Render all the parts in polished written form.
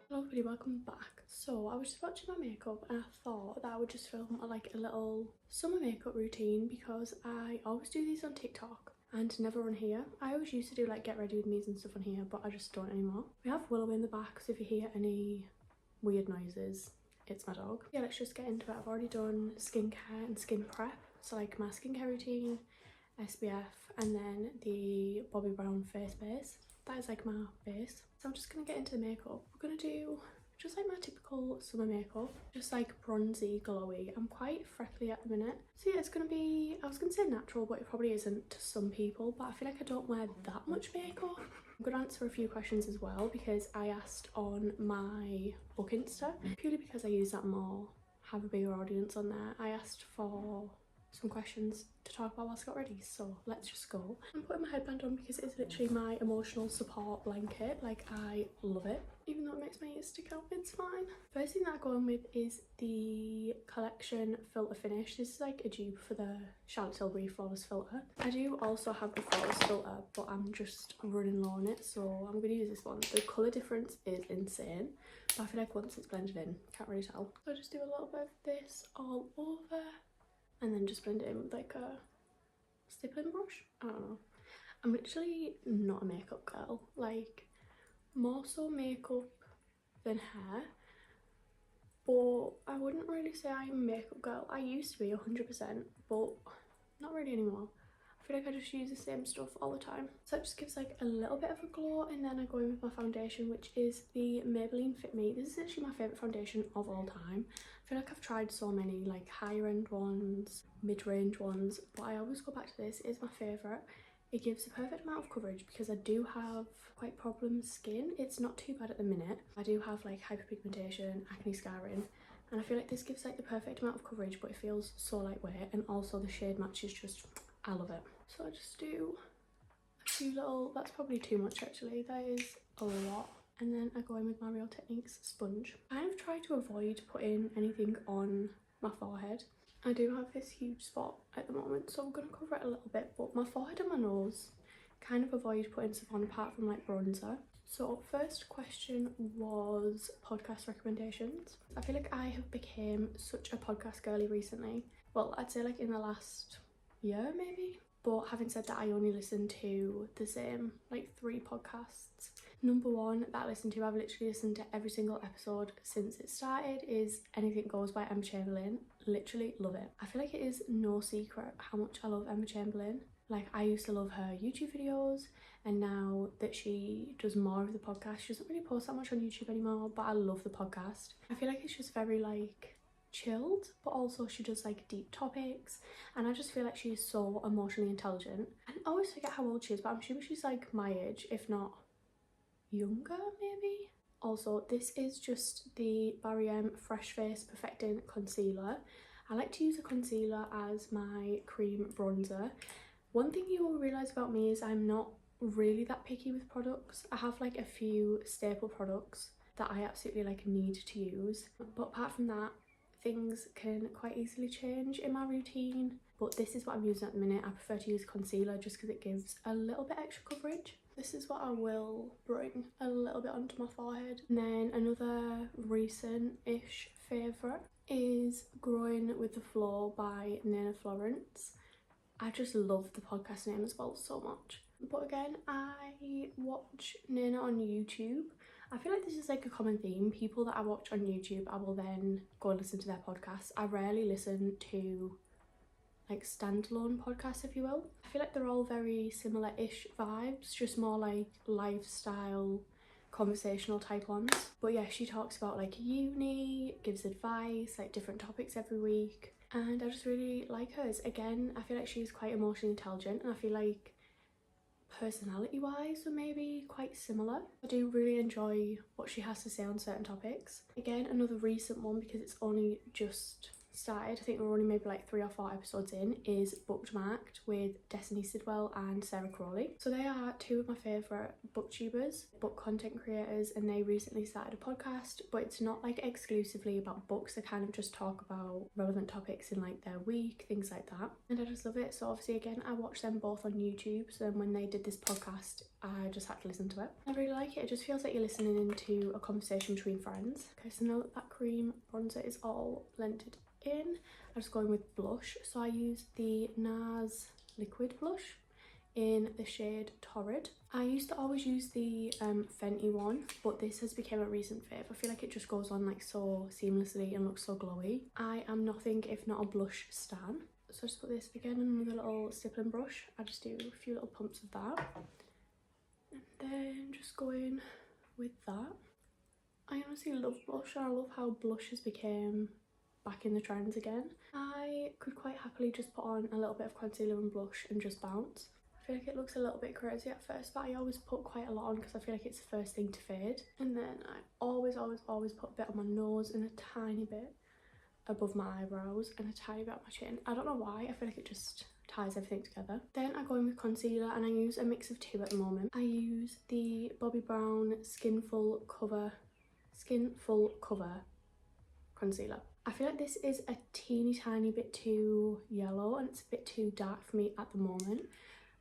Hello everybody, welcome back. So I was just watching my makeup and I thought that I would just film like a little summer makeup routine because I always do these on TikTok and never on here. I always used to do like get ready with me's and stuff on here, but I just don't anymore. We have Willow in the back, so if you hear any weird noises, it's my dog. Yeah, let's just get into it. I've already done skincare and skin prep, so like my skincare routine, SPF, and then the Bobbi Brown face base. That is like my base. So I'm just gonna get into the makeup. We're gonna do just like my typical summer makeup, just like bronzy, glowy. I'm quite freckly at the minute, so yeah, it's gonna be, I was gonna say natural, but it probably isn't to some people, but I feel like I don't wear that much makeup. I'm gonna answer a few questions as well because I asked on my book Insta, purely because I use that more, have a bigger audience on there. I asked for some questions to talk about whilst I got ready, so let's just go. I'm putting my headband on because it's literally my emotional support blanket. Like, I love it, even though it makes my ears stick out, it's fine. First thing that I go in with is the Collection Filter Finish. This is like a dupe for the Charlotte Tilbury Flawless Filter. I do also have the Flawless Filter, but I'm just running low on it, so I'm gonna use this one. The colour difference is insane, but I feel like once it's blended in, can't really tell. So I just do a little bit of this all over and then just blend it in with like a stippling brush. I don't know. I'm literally not a makeup girl, like more so makeup than hair, but I wouldn't really say I'm a makeup girl. I used to be 100%, but not really anymore. I feel like I just use the same stuff all the time, so it just gives like a little bit of a glow. And then I go in with my foundation, which is the Maybelline Fit Me. This is actually my favourite foundation of all time. I feel like I've tried so many like higher end ones, mid-range ones, but I always go back to this. It's my favourite. It gives the perfect amount of coverage because I do have quite problem skin. It's not too bad at the minute. I do have like hyperpigmentation, acne scarring, and I feel like this gives like the perfect amount of coverage, but it feels so lightweight, and also the shade match is just, I love it. So I just do a few little, that's probably too much actually, that is a lot. And then I go in with my Real Techniques sponge. I kind of try to avoid putting anything on my forehead. I do have this huge spot at the moment, so I'm going to cover it a little bit, but my forehead and my nose, kind of avoid putting stuff on apart from like bronzer. So first question was podcast recommendations. I feel like I have become such a podcast girly recently. Well, I'd say like in the last year maybe. But having said that, I only listen to the same like 3 podcasts. Number one that I listen to, I've literally listened to every single episode since it started, is Anything Goes by Emma Chamberlain. Literally love it. I feel like it is no secret how much I love Emma Chamberlain. Like, I used to love her YouTube videos, and now that she does more of the podcast, she doesn't really post that much on YouTube anymore, but I love the podcast. I feel like it's just very like chilled, but also she does like deep topics, and I just feel like she's so emotionally intelligent. I always forget how old she is, but I'm sure she's like my age, if not younger maybe. Also, this is just the Barry M Fresh Face Perfecting Concealer. I like to use a concealer as my cream bronzer. One thing you will realise about me is I'm not really that picky with products. I have like a few staple products that I absolutely like need to use, but apart from that, things can quite easily change in my routine. But this is what I'm using at the minute. I prefer to use concealer just because it gives a little bit extra coverage. This is what I will bring a little bit onto my forehead. And then another recent-ish favourite is Growing with the Flow by Nina Florence. I just love the podcast name as well so much. But again, I watch Nina on YouTube. I feel like this is like a common theme. People that I watch on YouTube, I will then go and listen to their podcasts. I rarely listen to like standalone podcasts, if you will. I feel like they're all very similar-ish vibes, just more like lifestyle, conversational type ones. But yeah, she talks about like uni, gives advice, like different topics every week, and I just really like hers. Again, I feel like she's quite emotionally intelligent, and I feel like personality wise we're maybe quite similar. I do really enjoy what she has to say on certain topics. Again, another recent one because it's only just started, I think we're only maybe like 3 or 4 episodes in, is Bookmarked with Destiny Sidwell and Sarah Crawley. So they are 2 of my favourite booktubers, book content creators, and they recently started a podcast, but it's not like exclusively about books. They kind of just talk about relevant topics in like their week, things like that, and I just love it. So obviously again, I watched them both on YouTube, so then when they did this podcast, I just had to listen to it. I really like it. It just feels like you're listening into a conversation between friends. Okay, so now that cream bronzer is all blended in, I'm just going with blush. So I use the NARS liquid blush in the shade Torrid. I used to always use the Fenty one, but this has become a recent fave. I feel like it just goes on like so seamlessly and looks so glowy. I am nothing if not a blush stan. So I just put this again in with a little stippling brush. I just do a few little pumps of that. And then just go in with that. I honestly love blush, and I love how blush has become back in the trends again. I could quite happily just put on a little bit of concealer and blush and just bounce. I feel like it looks a little bit crazy at first, but I always put quite a lot on because I feel like it's the first thing to fade. And then I always put a bit on my nose and a tiny bit above my eyebrows and a tiny bit on my chin. I don't know why, I feel like it just ties everything together. Then I go in with concealer, and I use a mix of 2 at the moment. I use the Bobbi Brown Skin Full Cover concealer. I feel like this is a teeny tiny bit too yellow and it's a bit too dark for me at the moment,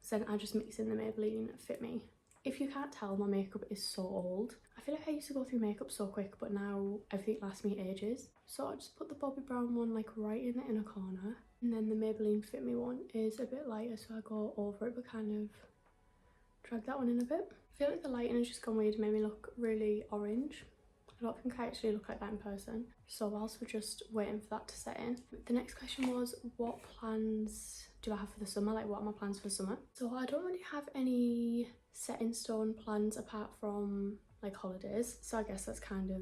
so then I just mix in the Maybelline Fit Me. If you can't tell, my makeup is so old. I feel like I used to go through makeup so quick, but now everything lasts me ages. So I just put the Bobbi Brown one like right in the inner corner, and then the Maybelline Fit Me one is a bit lighter, so I go over it but kind of drag that one in a bit. I feel like the lighting has just gone weird and made me look really orange. I don't think I actually look like that in person. So whilst we're just waiting for that to set in, the next question was, what plans do I have for the summer? Like, what are my plans for the summer? So I don't really have any set in stone plans apart from like holidays. So I guess that's kind of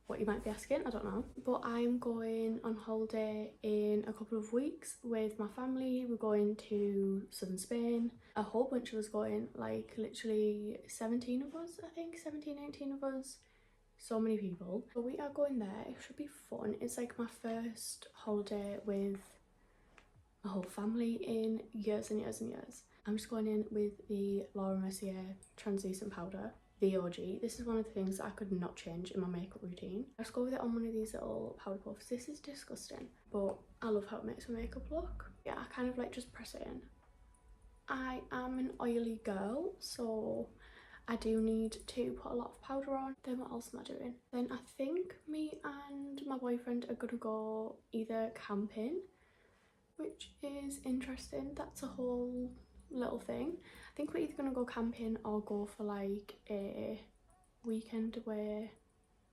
what you might be asking, I don't know. But I'm going on holiday in a couple of weeks with my family. We're going to southern Spain. A whole bunch of us going, like literally 17 of us, I think, 17, 18 of us. So many people. But we are going there. It should be fun. It's like my first holiday with a whole family in years and years and years. I'm just going in with the Laura Mercier translucent powder, the OG. This is one of the things that I could not change in my makeup routine. I just go with it on one of these little powder puffs. This is disgusting, but I love how it makes my makeup look. Yeah, I kind of like just press it in. I am an oily girl, so I do need to put a lot of powder on. Then what else am I doing? Then I think me and my boyfriend are gonna go either camping, which is interesting. That's a whole little thing. I think we're either gonna go camping or go for like a weekend away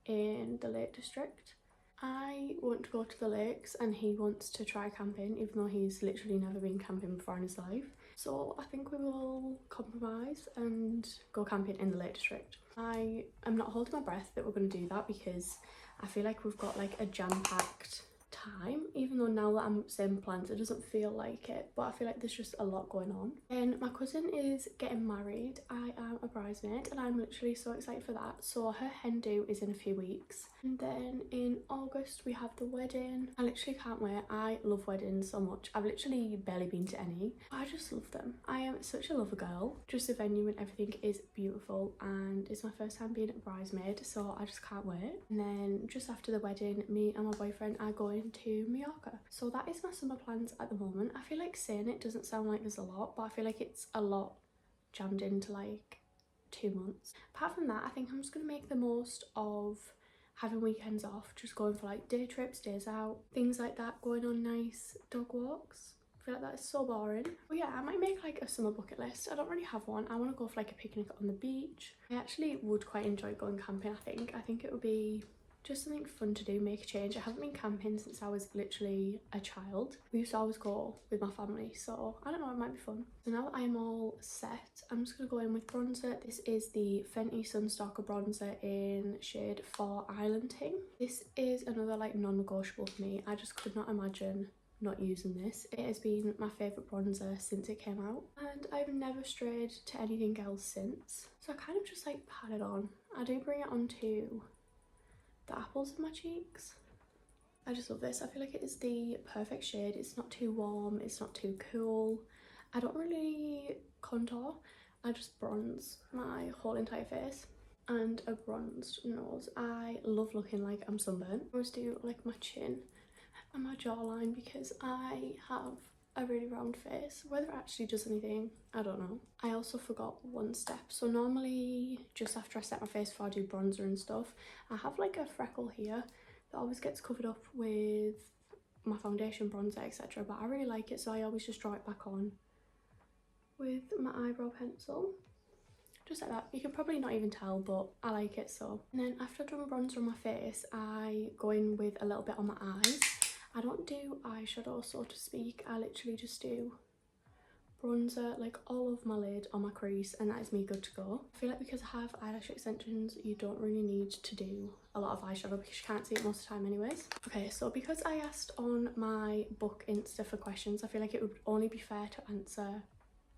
in the Lake District. I want to go to the lakes and he wants to try camping, even though he's literally never been camping before in his life. So I think we will compromise and go camping in the Lake District. I am not holding my breath that we're going to do that because I feel like we've got like a jam-packed time, even though now that I'm saying plans it doesn't feel like it, but I feel like there's just a lot going on. And my cousin is getting married. I am a bridesmaid and I'm literally so excited for that. So her hen do is in a few weeks, and then in August we have the wedding. I literally can't wait. I love weddings so much. I've literally barely been to any. I just love them. I am such a lover girl. Just the venue and everything is beautiful, and it's my first time being a bridesmaid, so I just can't wait. And then just after the wedding, me and my boyfriend are going to Mallorca. So that is my summer plans at the moment. I feel like saying it doesn't sound like there's a lot, but I feel like it's a lot jammed into like 2 months. Apart from that, I think I'm just gonna make the most of having weekends off, just going for like day trips, days out, things like that, going on nice dog walks. I feel like that is so boring. But yeah, I might make like a summer bucket list. I don't really have one. I want to go for like a picnic on the beach. I actually would quite enjoy going camping. I think it would be just something fun to do, make a change. I haven't been camping since I was literally a child. We used to always go with my family, so I don't know, it might be fun. So now that I'm all set, I'm just gonna go in with bronzer. This is the Fenty Sunstalker bronzer in shade 4 Islanding. This is another like non-negotiable for me. I just could not imagine not using this. It has been my favourite bronzer since it came out, and I've never strayed to anything else since. So I kind of just like pat it on. I do bring it onto the apples of my cheeks. I just love this. I feel like it is the perfect shade. It's not too warm, it's not too cool. I don't really contour, I just bronze my whole entire face and a bronzed nose. I love looking like I'm sunburnt. I always do like my chin and my jawline because I have a really round face. Whether it actually does anything, I don't know. I also forgot one step. So normally just after I set my face before I do bronzer and stuff, I have like a freckle here that always gets covered up with my foundation, bronzer, etc. But I really like it, so I always just draw it back on with my eyebrow pencil. Just like that. You can probably not even tell, but I like it so. And then after I've done bronzer on my face, I go in with a little bit on my eyes. I don't do eyeshadow, so to speak. I literally just do bronzer like all over my lid, on my crease, and that is me good to go. I feel like because I have eyelash extensions, you don't really need to do a lot of eyeshadow because you can't see it most of the time anyways. Okay, so because I asked on my book Insta for questions, I feel like it would only be fair to answer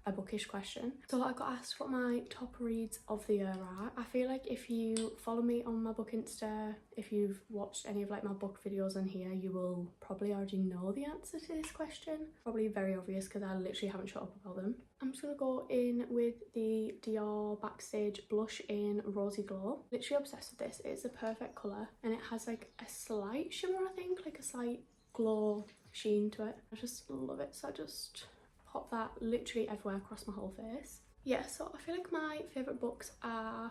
a bookish question. So I got asked what my top reads of the year are. I feel like if you follow me on my book Insta, if you've watched any of like my book videos on here, you will probably already know the answer to this question. Probably very obvious because I literally haven't shut up about them. I'm just gonna go in with the Dior Backstage blush in Rosy Glow. Literally obsessed with this. It's a perfect colour and it has like a slight shimmer, I think, like a slight glow sheen to it. I just love it, so I just pop that literally everywhere across my whole face. Yeah, so I feel like my favourite books are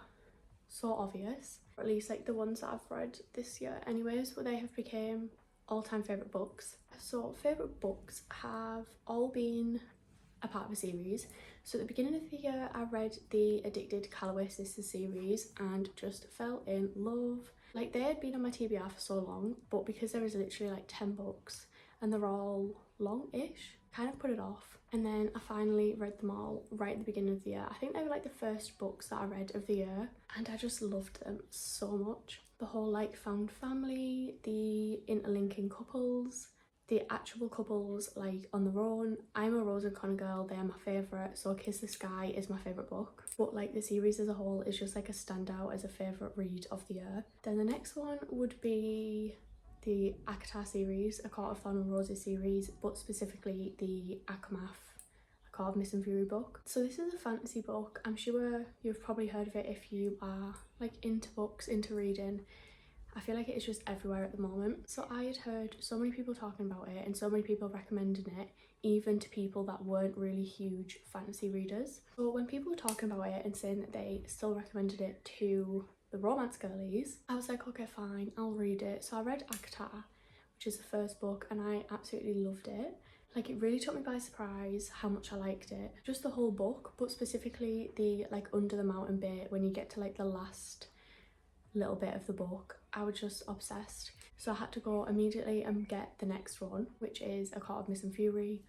so obvious, or at least like the ones that I've read this year anyways, but they have become all-time favourite books. So favourite books have all been a part of a series. So at the beginning of the year I read the Addicted Callaway Sisters series and just fell in love. Like they had been on my TBR for so long, but because there is literally like 10 books and they're all long-ish, kind of put it off. And then I finally read them all right at the beginning of the year. I think they were like the first books that I read of the year and I just loved them so much. The whole like found family, the interlinking couples, the actual couples like on their own. I'm a Rose and Connor girl, they're my favourite, so Kiss the Sky is my favourite book. But like the series as a whole is just like a standout as a favourite read of the year. Then the next one would be the ACOTAR series, A Court of Thorn and Roses series, but specifically the Akamath, A Court of Mist and Fury book. So this is a fantasy book. I'm sure you've probably heard of it if you are like into books, into reading. I feel like it is just everywhere at the moment. So I had heard so many people talking about it and so many people recommending it, even to people that weren't really huge fantasy readers. So when people were talking about it and saying that they still recommended it to the romance girlies, I was like, okay, fine, I'll read it. So I read ACOTAR, which is the first book, and I absolutely loved it. Like it really took me by surprise how much I liked it. Just the whole book, but specifically the like under the mountain bit when you get to like the last little bit of the book. I was just obsessed. So I had to go immediately and get the next one, which is A Court of Mist and Fury.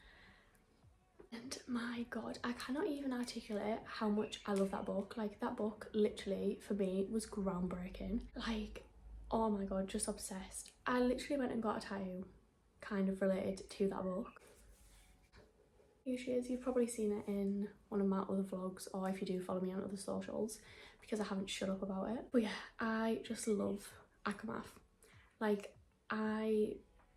And my god, I cannot even articulate how much I love that book. Like that book literally for me was groundbreaking. Like, oh my god, just obsessed. I literally went and got a tattoo kind of related to that book. Here she is. You've probably seen it in one of my other vlogs, or if you do follow me on other socials, because I haven't shut up about it. But yeah, I just love Akamath. Like I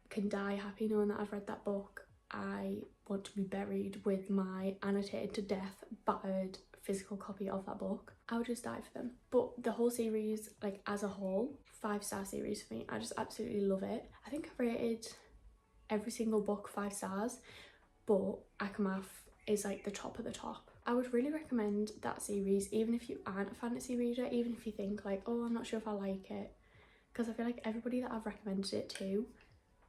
can die happy knowing that I've read that book. I want to be buried with my annotated to death, battered physical copy of that book. I would just die for them. But the whole series, like as a whole, 5-star series for me. I just absolutely love it. I think I've rated every single book 5 stars, but Akamath is like the top of the top. I would really recommend that series, even if you aren't a fantasy reader, even if you think like, oh, I'm not sure if I like it, because I feel like everybody that I've recommended it to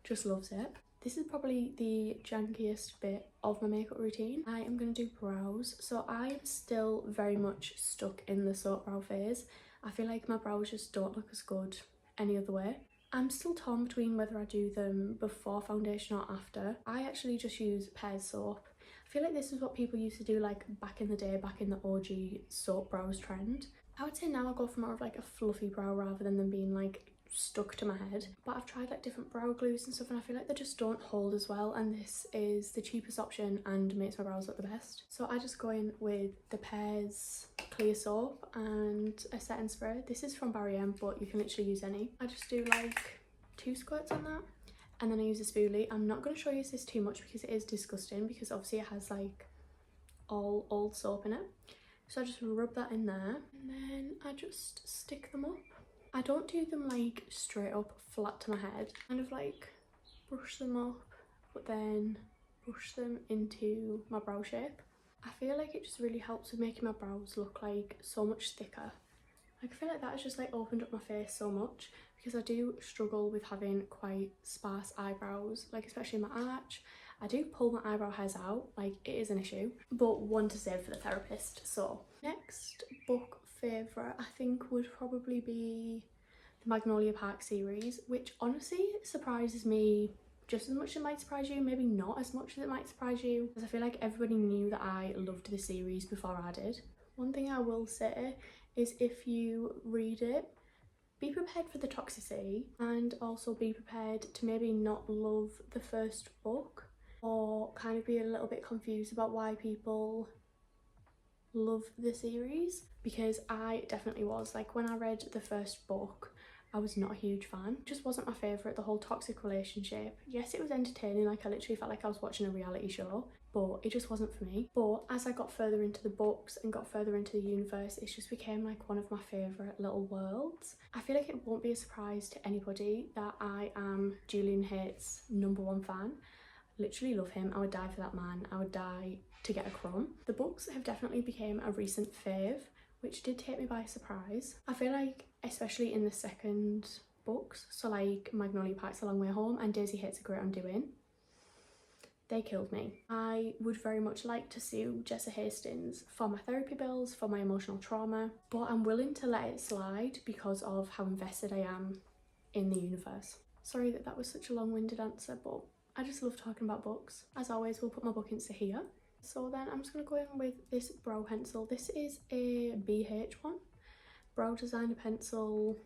just loves it. This is probably the jankiest bit of my makeup routine. I am going to do brows. So I'm still very much stuck in the soap brow phase. I feel like my brows just don't look as good any other way. I'm still torn between whether I do them before foundation or after. I actually just use Pears soap. I feel like this is what people used to do like back in the day, back in the OG soap brows trend. I would say now I go for more of like a fluffy brow rather than them being like stuck to my head. But I've tried like different brow glues and stuff and I feel like they just don't hold as well, and this is the cheapest option and makes my brows look the best. So I just go in with the Pears clear soap and a setting spray. This is from Barry M, but you can literally use any. I just do like 2 squirts on that and then I use a spoolie. I'm not going to show you this too much because it is disgusting, because obviously it has like all old soap in it. So I just rub that in there and then I just stick them up. I don't do them like straight up flat to my head, kind of like brush them up but then brush them into my brow shape. I feel like it just really helps with making my brows look like so much thicker. Like I feel like that has just like opened up my face so much, because I do struggle with having quite sparse eyebrows, like especially my arch. I do pull my eyebrow hairs out, like it is an issue, but one to save for the therapist. So next book favourite I think would probably be the Magnolia Park series, which honestly surprises me just as much as it might surprise you, maybe not as much as it might surprise you, because I feel like everybody knew that I loved the series before I did. One thing I will say is if you read it, be prepared for the toxicity, and also be prepared to maybe not love the first book, or kind of be a little bit confused about why people love the series, because I definitely was. Like when I read the first book, I was not a huge fan. It just wasn't my favourite, the whole toxic relationship. Yes, it was entertaining, like I literally felt like I was watching a reality show, but it just wasn't for me. But as I got further into the books and got further into the universe, it just became like one of my favourite little worlds. I feel like it won't be a surprise to anybody that I am Julian Hayt's #1 fan. Literally love him. I would die for that man. I would die to get a crumb. The books have definitely become a recent fave, which did take me by surprise. I feel like especially in the second books, so like Magnolia Park's A Long Way Home and Daisy Hates a Great Undoing, they killed me. I would very much like to sue Jessa Hastings for my therapy bills, for my emotional trauma, but I'm willing to let it slide because of how invested I am in the universe. Sorry that was such a long-winded answer, but I just love talking about books. As always, we'll put my book into here. So then I'm just going to go in with this brow pencil. This is a BH one. Brow designer pencil.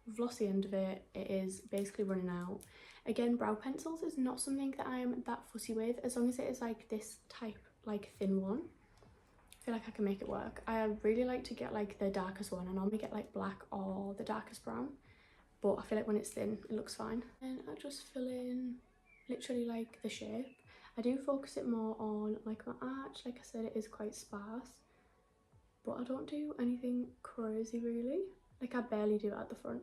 I've lost the end of it. It is basically running out. Again, brow pencils is not something that I am that fussy with, as long as it is like this type, like thin one. I feel like I can make it work. I really like to get like the darkest one. I normally get like black or the darkest brown, but I feel like when it's thin, it looks fine. And I just fill in literally like the shape. I do focus it more on like my arch. Like I said, it is quite sparse, but I don't do anything crazy really. Like I barely do it at the front.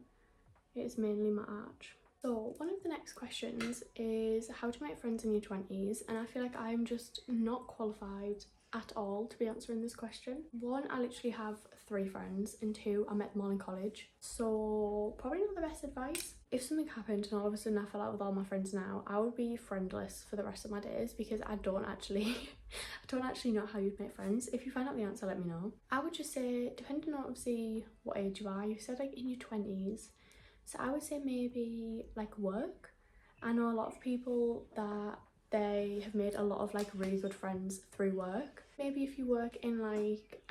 It is mainly my arch. So one of the next questions is how to make friends in your 20s, and I feel like I'm just not qualified at all to be answering this question. One, I literally have 3 friends, and 2, I met them all in college, so probably not the best advice. If something happened and all of a sudden I fell out with all my friends now, I would be friendless for the rest of my days, because I don't actually know how you'd make friends. If you find out the answer, let me know. I would just say, depending on obviously what age you are, you said like in your 20s, so I would say maybe like work. I know a lot of people that they have made a lot of like really good friends through work. Maybe if you work in like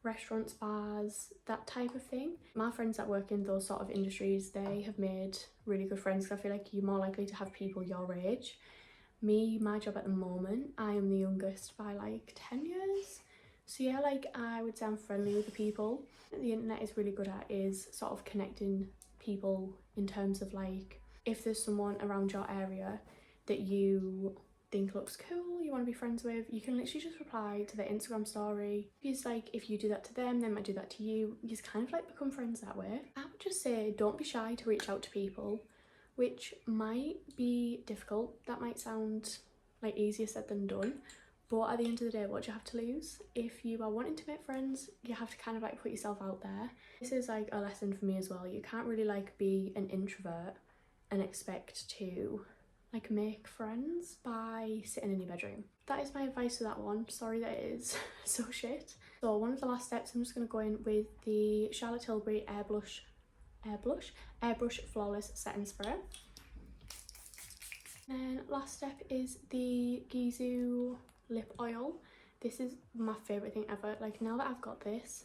restaurants, bars, that type of thing. My friends that work in those sort of industries, they have made really good friends, because I feel like you're more likely to have people your age. Me, my job at the moment, I am the youngest by like 10 years. So yeah, like I would say I'm friendly with the people. The internet is really good at is sort of connecting people in terms of like, if there's someone around your area that you think looks cool, you want to be friends with, you can literally just reply to their Instagram story. Because like if you do that to them, they might do that to you. You just kind of like become friends that way. I would just say don't be shy to reach out to people, which might be difficult. That might sound like easier said than done, but at the end of the day, what do you have to lose? If you are wanting to make friends, you have to kind of like put yourself out there. This is like a lesson for me as well. You can't really like be an introvert and expect to like make friends by sitting in your bedroom. That is my advice for that one. Sorry that it is so shit. So one of the last steps, I'm just going to go in with the Charlotte Tilbury Airbrush Flawless Setting Spray. And last step is the Gisou lip oil. This is my favourite thing ever. Like now that I've got this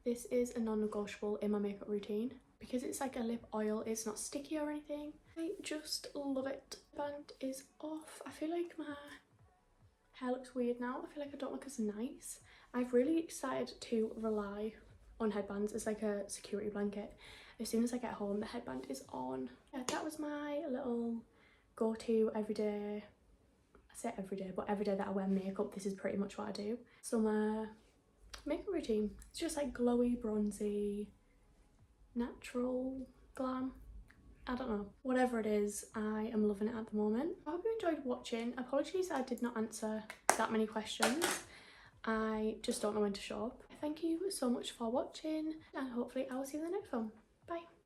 is a non-negotiable in my makeup routine, because it's like a lip oil, it's not sticky or anything. I just love it. Band is off. I feel like my hair looks weird now. I feel like I don't look as nice. I've really started to rely on headbands as like a security blanket, as soon as I get home the headband is on. Yeah, that was my little go-to everyday, I say everyday, but every day that I wear makeup, this is pretty much what I do. Summer makeup routine. It's just like glowy, bronzy, natural glam. I don't know. Whatever it is, I am loving it at the moment. I hope you enjoyed watching. Apologies I did not answer that many questions. I just don't know when to show up. Thank you so much for watching, and hopefully I will see you in the next one. Bye.